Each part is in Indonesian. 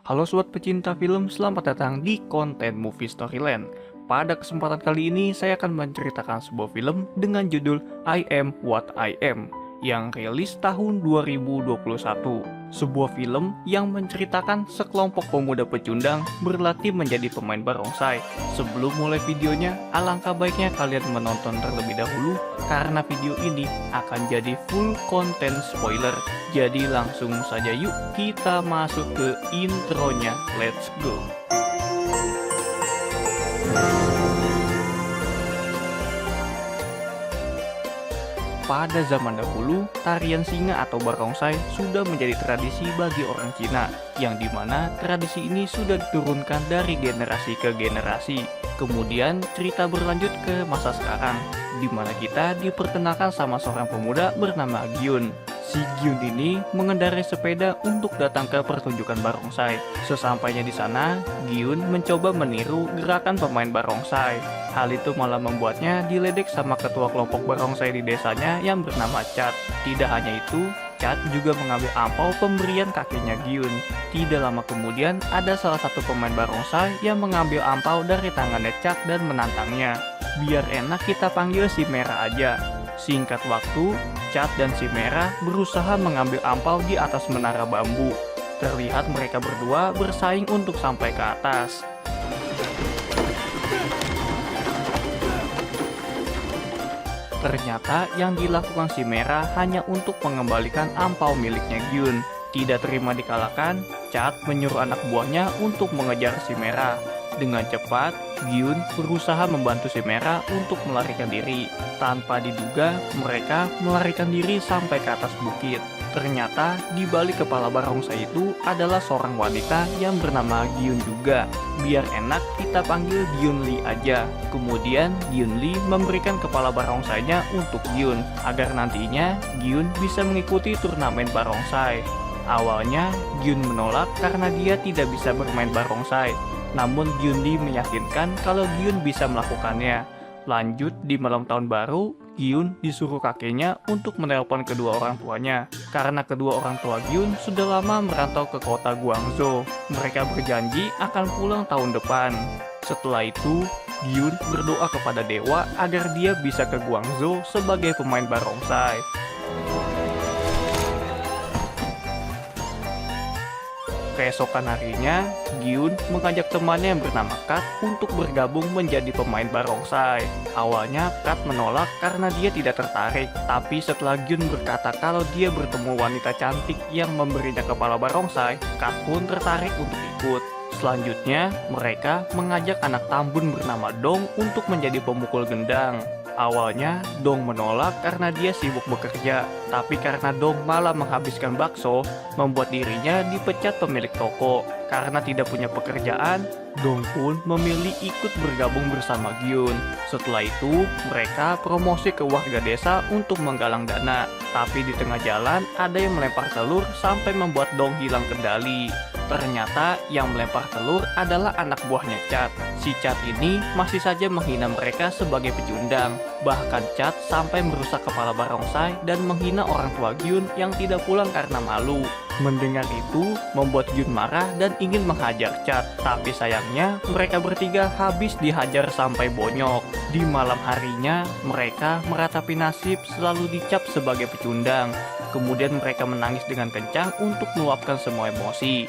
Halo sobat pecinta film, selamat datang di konten Movie Storyland. Pada kesempatan kali ini saya akan menceritakan sebuah film dengan judul I Am What I Am yang rilis tahun 2021. Sebuah film yang menceritakan sekelompok pemuda pecundang berlatih menjadi pemain barongsai. Sebelum mulai videonya, alangkah baiknya kalian menonton terlebih dahulu karena video ini akan jadi full konten spoiler. Jadi langsung saja yuk kita masuk ke intronya. Let's go. Pada zaman dahulu, tarian singa atau barongsai sudah menjadi tradisi bagi orang Cina, yang dimana tradisi ini sudah diturunkan dari generasi ke generasi. Kemudian cerita berlanjut ke masa sekarang, di mana kita diperkenalkan sama seorang pemuda bernama Gyun. Si Gyun ini mengendarai sepeda untuk datang ke pertunjukan barongsai. Sesampainya di sana, Gyun mencoba meniru gerakan pemain barongsai. Hal itu malah membuatnya diledek sama ketua kelompok barongsai di desanya yang bernama Chat. Tidak hanya itu, Chat juga mengambil ampau pemberian kakeknya Gyun. Tidak lama kemudian, ada salah satu pemain barongsai yang mengambil ampau dari tangannya Chat dan menantangnya. Biar enak kita panggil si Merah aja. Singkat waktu, Chat dan si Merah berusaha mengambil ampau di atas menara bambu. Terlihat mereka berdua bersaing untuk sampai ke atas. Ternyata yang dilakukan si Merah hanya untuk mengembalikan ampau miliknya Gyun. Tidak terima dikalahkan, Chat menyuruh anak buahnya untuk mengejar si Merah. Dengan cepat, Gyun berusaha membantu si Merah untuk melarikan diri. Tanpa diduga, mereka melarikan diri sampai ke atas bukit. Ternyata, di balik kepala barongsai itu adalah seorang wanita yang bernama Gyun juga. Biar enak, kita panggil Gyun Lee aja. Kemudian, Gyun Lee memberikan kepala barongsainya untuk Gyun, agar nantinya Gyun bisa mengikuti turnamen barongsai. Awalnya, Gyun menolak karena dia tidak bisa bermain barongsai. Namun Gyun Lee meyakinkan kalau Gyun bisa melakukannya. Lanjut, di malam tahun baru, Gyun disuruh kakeknya untuk menelpon kedua orang tuanya. Karena kedua orang tua Gyun sudah lama merantau ke kota Guangzhou. Mereka berjanji akan pulang tahun depan. Setelah itu, Gyun berdoa kepada dewa agar dia bisa ke Guangzhou sebagai pemain barongsai. Keesokan harinya, Gyun mengajak temannya yang bernama Kat untuk bergabung menjadi pemain barongsai. Awalnya Kat menolak karena dia tidak tertarik, tapi setelah Gyun berkata kalau dia bertemu wanita cantik yang memberinya kepala barongsai, Kat pun tertarik untuk ikut. Selanjutnya, mereka mengajak anak Tambun bernama Dong untuk menjadi pemukul gendang. Awalnya, Dong menolak karena dia sibuk bekerja, tapi karena Dong malah menghabiskan bakso, membuat dirinya dipecat pemilik toko. Karena tidak punya pekerjaan, Dong pun memilih ikut bergabung bersama Gyun. Setelah itu, mereka promosi ke warga desa untuk menggalang dana. Tapi di tengah jalan, ada yang melempar telur sampai membuat Dong hilang kendali. Ternyata yang melempar telur adalah anak buahnya Chat. Si Chat ini masih saja menghina mereka sebagai pecundang. Bahkan Chat sampai merusak kepala barongsai dan menghina orang tua Gyun yang tidak pulang karena malu. Mendengar itu, membuat Gyun marah dan ingin menghajar Chat. Tapi sayangnya, mereka bertiga habis dihajar sampai bonyok. Di malam harinya, mereka meratapi nasib selalu dicap sebagai pecundang. Kemudian mereka menangis dengan kencang untuk meluapkan semua emosi.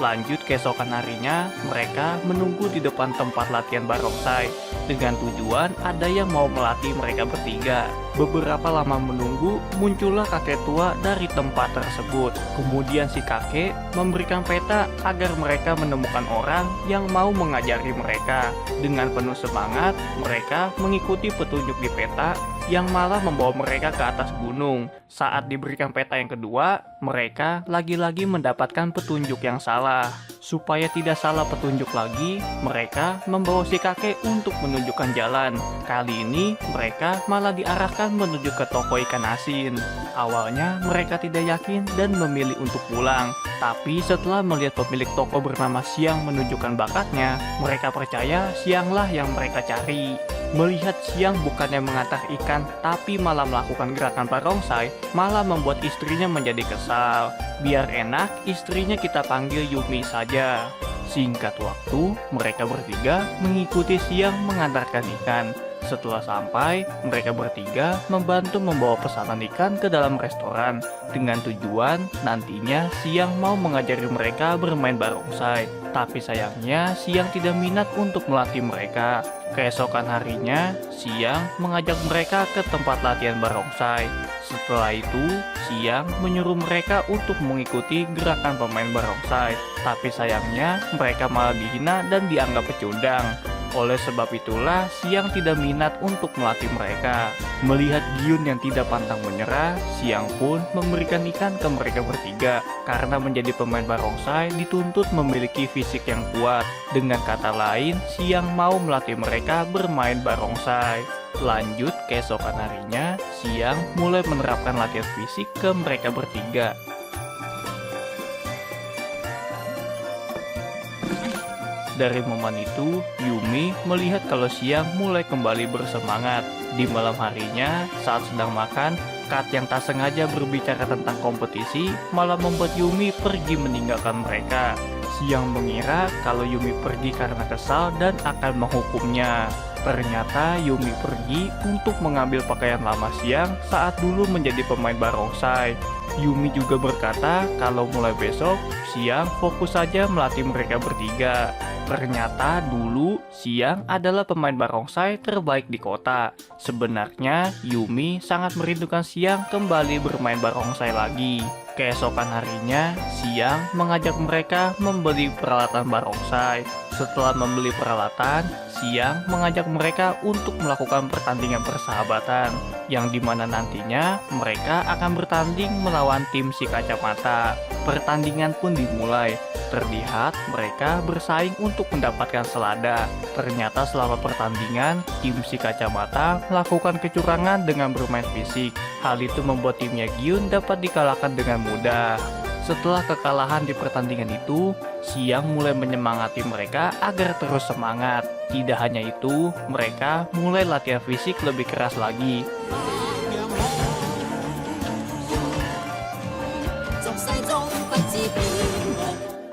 Lanjut keesokan harinya, mereka menunggu di depan tempat latihan barongsai. Dengan tujuan ada yang mau melatih mereka bertiga. Beberapa lama menunggu, muncullah kakek tua dari tempat tersebut. Kemudian si kakek memberikan peta agar mereka menemukan orang yang mau mengajari mereka. Dengan penuh semangat, mereka mengikuti petunjuk di peta yang malah membawa mereka ke atas gunung. Saat diberikan peta yang kedua, mereka lagi-lagi mendapatkan petunjuk yang salah. Supaya tidak salah petunjuk lagi, mereka membawa si kakek untuk menunjukkan jalan. Kali ini, mereka malah diarahkan menuju ke toko ikan asin. Awalnya, mereka tidak yakin dan memilih untuk pulang. Tapi setelah melihat pemilik toko bernama Siang menunjukkan bakatnya, mereka percaya Sianglah yang mereka cari. Melihat Siang bukannya mengantar ikan tapi malah melakukan gerakan barongsai, malah membuat istrinya menjadi kesal. Biar enak, istrinya kita panggil Yumi saja. Singkat waktu, mereka bertiga mengikuti Siang mengantarkan ikan. Setelah sampai, mereka bertiga membantu membawa pesanan ikan ke dalam restoran dengan tujuan nantinya Siang mau mengajari mereka bermain barongsai. Tapi sayangnya Siang tidak minat untuk melatih mereka. Keesokan harinya, Siang mengajak mereka ke tempat latihan barongsai. Setelah itu, Siang menyuruh mereka untuk mengikuti gerakan pemain barongsai. Tapi sayangnya, mereka malah dihina dan dianggap pecundang. Oleh sebab itulah, Siang tidak minat untuk melatih mereka. Melihat Gyun yang tidak pantang menyerah, Siang pun memberikan ikan ke mereka bertiga. Karena menjadi pemain barongsai dituntut memiliki fisik yang kuat. Dengan kata lain, Siang mau melatih mereka bermain barongsai. Lanjut, keesokan harinya, Siang mulai menerapkan latihan fisik ke mereka bertiga. Dari momen itu, Yumi melihat kalau Siang mulai kembali bersemangat. Di malam harinya, saat sedang makan, Kat yang tak sengaja berbicara tentang kompetisi malah membuat Yumi pergi meninggalkan mereka. Siang mengira kalau Yumi pergi karena kesal dan akan menghukumnya. Ternyata Yumi pergi untuk mengambil pakaian lama Siang saat dulu menjadi pemain barongsai. Yumi juga berkata kalau mulai besok, Siang fokus saja melatih mereka bertiga. Ternyata dulu Siang adalah pemain barongsai terbaik di kota. Sebenarnya Yumi sangat merindukan Siang kembali bermain barongsai lagi. Keesokan harinya, Siang mengajak mereka membeli peralatan barongsai. Setelah membeli peralatan, Siang mengajak mereka untuk melakukan pertandingan persahabatan, yang dimana nantinya mereka akan bertanding melawan tim si kacamata. Pertandingan pun dimulai. Terlihat mereka bersaing untuk mendapatkan selada. Ternyata selama pertandingan, tim si kacamata melakukan kecurangan dengan bermain fisik. Hal itu membuat timnya Gyun dapat dikalahkan dengan mudah. Setelah kekalahan di pertandingan itu, Siang mulai menyemangati mereka agar terus semangat. Tidak hanya itu, mereka mulai latihan fisik lebih keras lagi.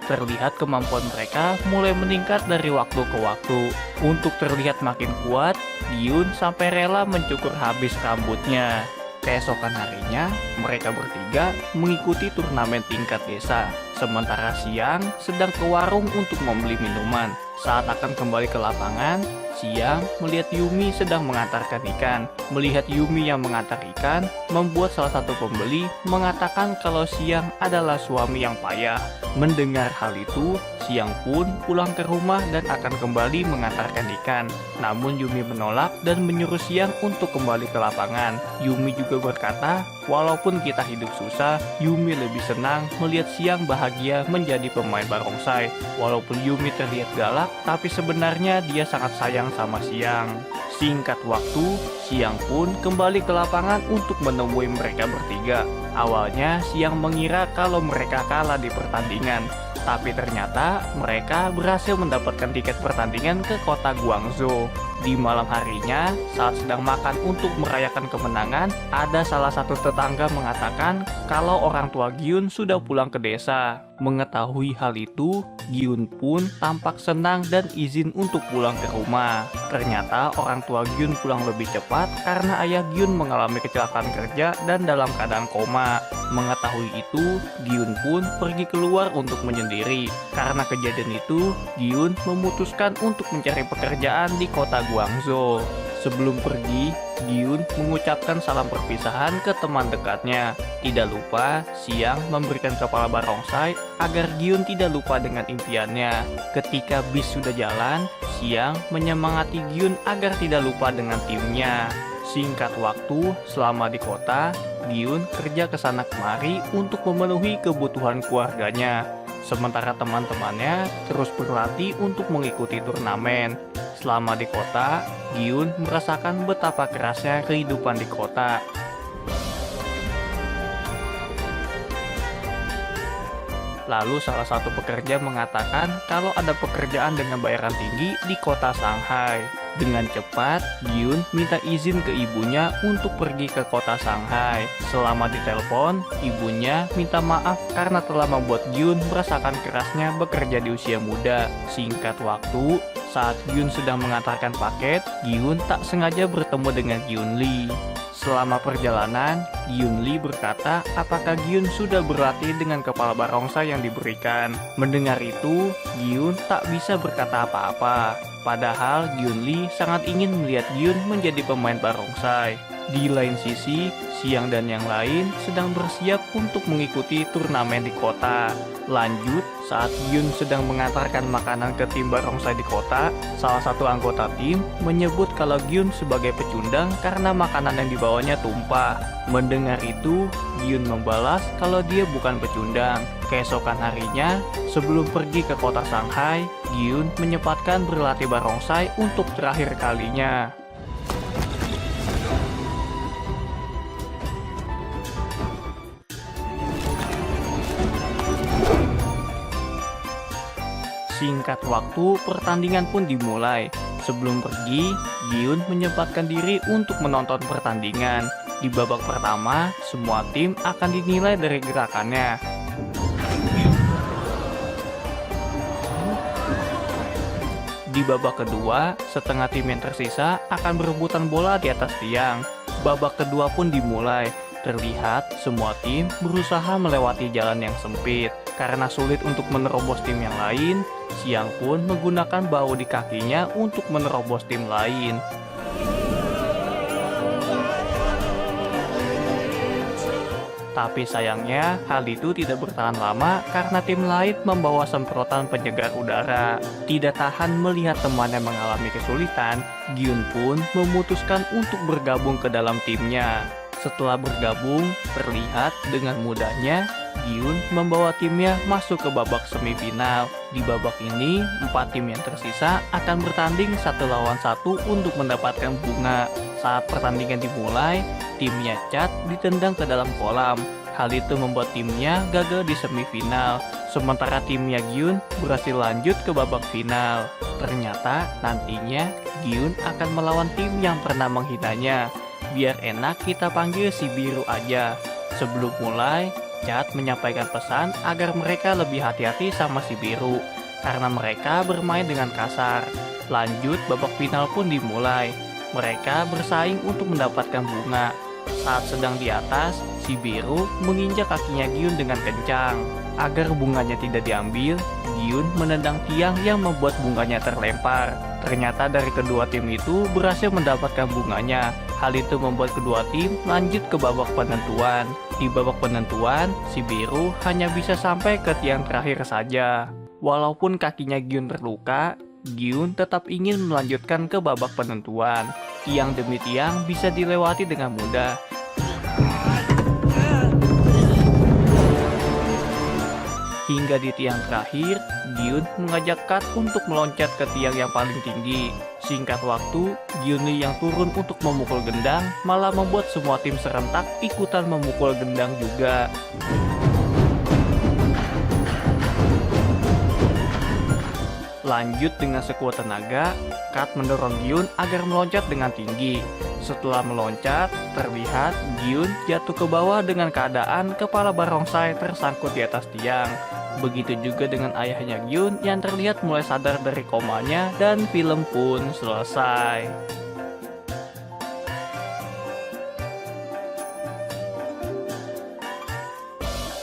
Terlihat kemampuan mereka mulai meningkat dari waktu ke waktu. Untuk terlihat makin kuat, Gyun sampai rela mencukur habis rambutnya. Keesokan harinya, mereka bertiga mengikuti turnamen tingkat desa. Sementara Siang sedang ke warung untuk membeli minuman. Saat akan kembali ke lapangan, Siang melihat Yumi sedang mengantarkan ikan. Melihat Yumi yang mengantar ikan, membuat salah satu pembeli mengatakan kalau Siang adalah suami yang payah. Mendengar hal itu, Siang pun pulang ke rumah dan akan kembali mengantarkan ikan. Namun Yumi menolak dan menyuruh Siang untuk kembali ke lapangan. Yumi juga berkata, walaupun kita hidup susah, Yumi lebih senang melihat Siang bahagia menjadi pemain barongsai. Walaupun Yumi terlihat galak, tapi sebenarnya dia sangat sayang sama Siang. Singkat waktu, Siang pun kembali ke lapangan untuk menemui mereka bertiga. Awalnya Siang mengira kalau mereka kalah di pertandingan, tapi ternyata mereka berhasil mendapatkan tiket pertandingan ke kota Guangzhou. Di malam harinya, saat sedang makan untuk merayakan kemenangan, ada salah satu tetangga mengatakan kalau orang tua Gyun sudah pulang ke desa. Mengetahui hal itu, Gyun pun tampak senang dan izin untuk pulang ke rumah. Ternyata orang tua Gyun pulang lebih cepat karena ayah Gyun mengalami kecelakaan kerja dan dalam keadaan koma. Mengetahui itu, Gyun pun pergi keluar untuk menyendiri. Karena kejadian itu, Gyun memutuskan untuk mencari pekerjaan di kota Guangzhou. Sebelum pergi, Gyun mengucapkan salam perpisahan ke teman dekatnya. Tidak lupa, Siang memberikan kepala barongsai agar Gyun tidak lupa dengan impiannya. Ketika bis sudah jalan, Siang menyemangati Gyun agar tidak lupa dengan timnya. Singkat waktu, selama di kota, Gyun kerja ke sana kemari untuk memenuhi kebutuhan keluarganya. Sementara teman-temannya terus berlatih untuk mengikuti turnamen. Selama di kota, Gyun merasakan betapa kerasnya kehidupan di kota. Lalu salah satu pekerja mengatakan kalau ada pekerjaan dengan bayaran tinggi di kota Shanghai. Dengan cepat, Gyun minta izin ke ibunya untuk pergi ke kota Shanghai. Selama ditelepon, ibunya minta maaf karena telah membuat Gyun merasakan kerasnya bekerja di usia muda. Singkat waktu, saat Gyun sedang mengantarkan paket, Gyun tak sengaja bertemu dengan Gyun Lee. Selama perjalanan, Gyun Lee berkata apakah Gyun sudah berlatih dengan kepala barongsai yang diberikan. Mendengar itu, Gyun tak bisa berkata apa-apa. Padahal Gyun Lee sangat ingin melihat Gyun menjadi pemain barongsai. Di lain sisi, Xiang dan yang lain sedang bersiap untuk mengikuti turnamen di kota. Lanjut, saat Gyun sedang mengantarkan makanan ke tim barongsai di kota, salah satu anggota tim menyebut kalau Gyun sebagai pecundang karena makanan yang dibawanya tumpah. Mendengar itu, Gyun membalas kalau dia bukan pecundang. Keesokan harinya, sebelum pergi ke kota Shanghai, Gyun menyempatkan berlatih barongsai untuk terakhir kalinya. Singkat waktu, pertandingan pun dimulai. Sebelum pergi, Gyun menyempatkan diri untuk menonton pertandingan. Di babak pertama, semua tim akan dinilai dari gerakannya. Di babak kedua, setengah tim yang tersisa akan berebutan bola di atas tiang. Babak kedua pun dimulai. Terlihat semua tim berusaha melewati jalan yang sempit. Karena sulit untuk menerobos tim yang lain, Xiang pun menggunakan bau di kakinya untuk menerobos tim lain. Tapi sayangnya, hal itu tidak bertahan lama karena tim lain membawa semprotan penyegar udara. Tidak tahan melihat temannya mengalami kesulitan, Gyun pun memutuskan untuk bergabung ke dalam timnya. Setelah bergabung, terlihat dengan mudahnya Gyun membawa timnya masuk ke babak semifinal. Di babak ini, 4 tim yang tersisa akan bertanding 1 lawan 1 untuk mendapatkan bunga. Saat pertandingan dimulai, timnya Chad ditendang ke dalam kolam. Hal itu membuat timnya gagal di semifinal. Sementara timnya Gyun berhasil lanjut ke babak final. Ternyata nantinya Gyun akan melawan tim yang pernah menghinanya. Biar enak kita panggil si biru aja. Sebelum mulai, Chad menyampaikan pesan agar mereka lebih hati-hati sama si biru karena mereka bermain dengan kasar. Lanjut, babak final pun dimulai. Mereka bersaing untuk mendapatkan bunga. Saat sedang di atas, si biru menginjak kakinya Gyun dengan kencang. Agar bunganya tidak diambil, Gyun menendang tiang yang membuat bunganya terlempar. Ternyata dari kedua tim itu berhasil mendapatkan bunganya. Hal itu membuat kedua tim lanjut ke babak penentuan. Di babak penentuan, si biru hanya bisa sampai ke tiang terakhir saja. Walaupun kakinya Gyun terluka, Gyun tetap ingin melanjutkan ke babak penentuan. Tiang demi tiang bisa dilewati dengan mudah. Hingga di tiang terakhir, Gyun mengajak Kat untuk meloncat ke tiang yang paling tinggi. Singkat waktu, Gyun Lee yang turun untuk memukul gendang malah membuat semua tim serentak ikutan memukul gendang juga. Lanjut dengan sekuat tenaga, Kat mendorong Gyun agar meloncat dengan tinggi. Setelah meloncat, terlihat Gyun jatuh ke bawah dengan keadaan kepala barongsai tersangkut di atas tiang. Begitu juga dengan ayahnya Gyun yang terlihat mulai sadar dari komanya dan film pun selesai.